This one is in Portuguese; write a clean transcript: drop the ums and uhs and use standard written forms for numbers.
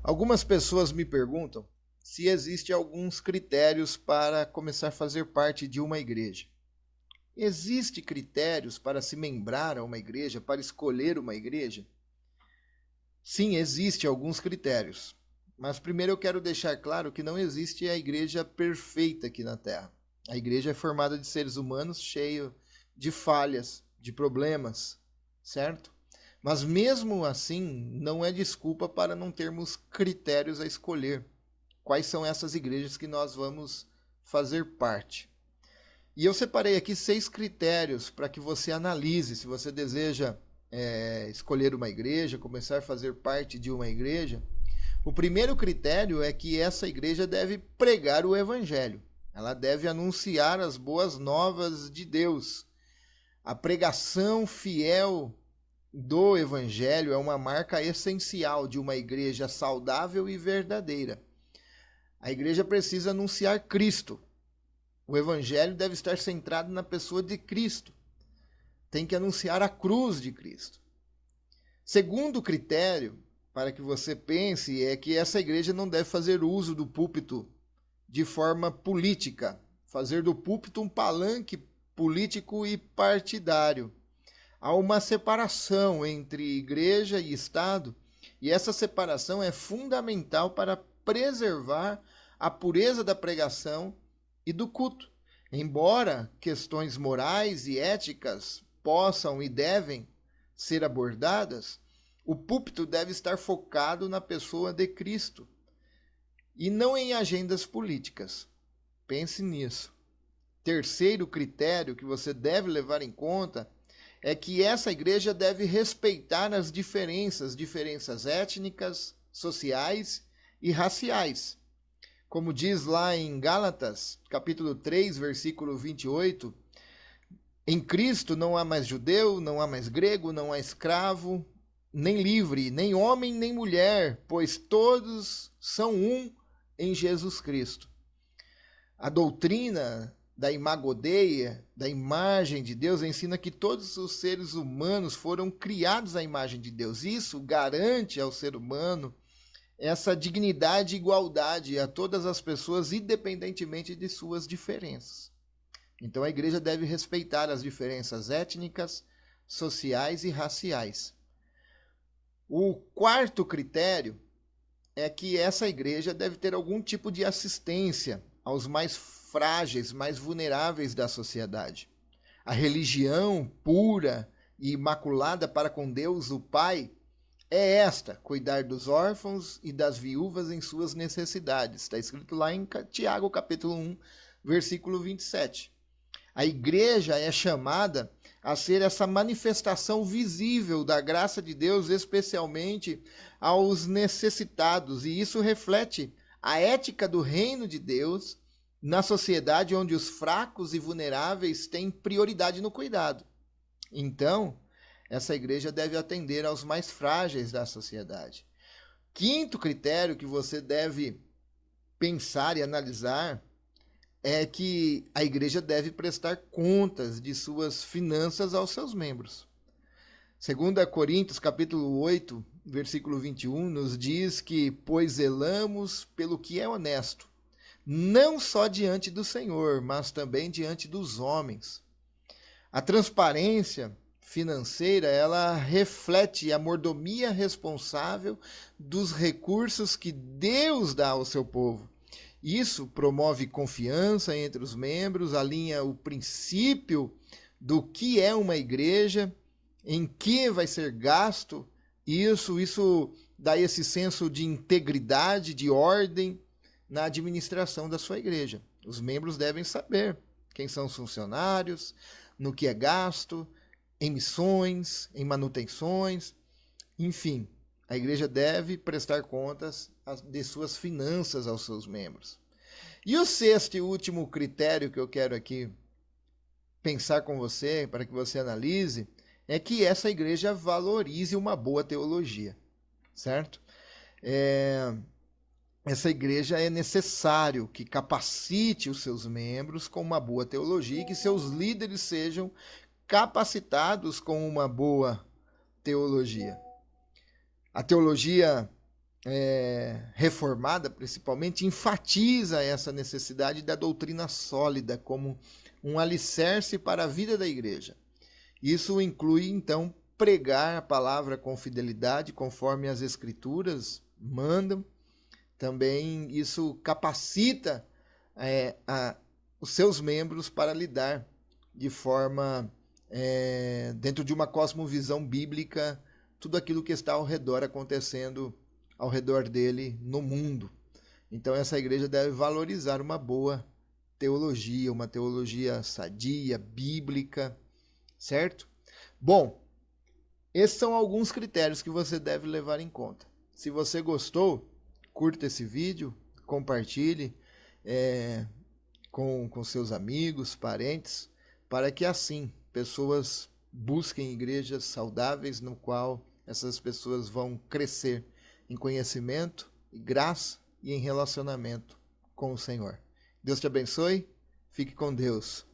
Algumas pessoas me perguntam se existem alguns critérios para começar a fazer parte de uma igreja. Existem critérios para se membrar a uma igreja, para escolher uma igreja? Sim, existem alguns critérios. Mas primeiro eu quero deixar claro que não existe a igreja perfeita aqui na Terra. A igreja é formada de seres humanos cheios de falhas, de problemas, certo? Mas mesmo assim, não é desculpa para não termos critérios a escolher. Quais são essas igrejas que nós vamos fazer parte? E eu separei aqui 6 critérios para que você analise se você deseja escolher uma igreja, começar a fazer parte de uma igreja. O primeiro critério é que essa igreja deve pregar o evangelho. Ela deve anunciar as boas novas de Deus. A pregação fiel do evangelho é uma marca essencial de uma igreja saudável e verdadeira. A igreja precisa anunciar Cristo. O evangelho deve estar centrado na pessoa de Cristo. Tem que anunciar a cruz de Cristo. Segundo critério, para que você pense, é que essa igreja não deve fazer uso do púlpito de forma política, fazer do púlpito um palanque político e partidário. Há uma separação entre igreja e Estado, e essa separação é fundamental para preservar a pureza da pregação e do culto. Embora questões morais e éticas possam e devem ser abordadas, o púlpito deve estar focado na pessoa de Cristo e não em agendas políticas. Pense nisso. Terceiro critério que você deve levar em conta é que essa igreja deve respeitar as diferenças étnicas, sociais e raciais. Como diz lá em Gálatas, capítulo 3, versículo 28, em Cristo não há mais judeu, não há mais grego, não há escravo, nem livre, nem homem, nem mulher, pois todos são um em Jesus Cristo. A doutrina da Imago Dei, da imagem de Deus, ensina que todos os seres humanos foram criados à imagem de Deus. Isso garante ao ser humano essa dignidade e igualdade a todas as pessoas, independentemente de suas diferenças. Então a igreja deve respeitar as diferenças étnicas, sociais e raciais. O quarto critério é que essa igreja deve ter algum tipo de assistência aos mais frágeis, mais vulneráveis da sociedade. A religião pura e imaculada para com Deus, o Pai, é esta: cuidar dos órfãos e das viúvas em suas necessidades. Está escrito lá em Tiago, capítulo 1, versículo 27. A igreja é chamada a ser essa manifestação visível da graça de Deus, especialmente aos necessitados. E isso reflete a ética do reino de Deus na sociedade onde os fracos e vulneráveis têm prioridade no cuidado. Então, essa igreja deve atender aos mais frágeis da sociedade. Quinto critério que você deve pensar e analisar é que a igreja deve prestar contas de suas finanças aos seus membros. 2 Coríntios, capítulo 8, versículo 21, nos diz que, pois zelamos pelo que é honesto, não só diante do Senhor, mas também diante dos homens. A transparência financeira, ela reflete a mordomia responsável dos recursos que Deus dá ao seu povo. Isso promove confiança entre os membros, alinha o princípio do que é uma igreja, em que vai ser gasto. Isso dá esse senso de integridade, de ordem na administração da sua igreja. Os membros devem saber quem são os funcionários, no que é gasto, em missões, em manutenções, enfim. A igreja deve prestar contas de suas finanças aos seus membros. E o sexto e último critério que eu quero aqui pensar com você, para que você analise, é que essa igreja valorize uma boa teologia, certo? Essa igreja é necessário que capacite os seus membros com uma boa teologia e que seus líderes sejam capacitados com uma boa teologia. A teologia reformada, principalmente, enfatiza essa necessidade da doutrina sólida como um alicerce para a vida da igreja. Isso inclui, então, pregar a palavra com fidelidade, conforme as Escrituras mandam. Também isso capacita os seus membros para lidar de forma, dentro de uma cosmovisão bíblica, tudo aquilo que está ao redor acontecendo ao redor dele no mundo. Então essa igreja deve valorizar uma boa teologia, uma teologia sadia, bíblica, certo? Bom, esses são alguns critérios que você deve levar em conta. Se você gostou, curta esse vídeo, compartilhe com seus amigos, parentes, para que assim pessoas busquem igrejas saudáveis no qual essas pessoas vão crescer em conhecimento, em graça e em relacionamento com o Senhor. Deus te abençoe, fique com Deus.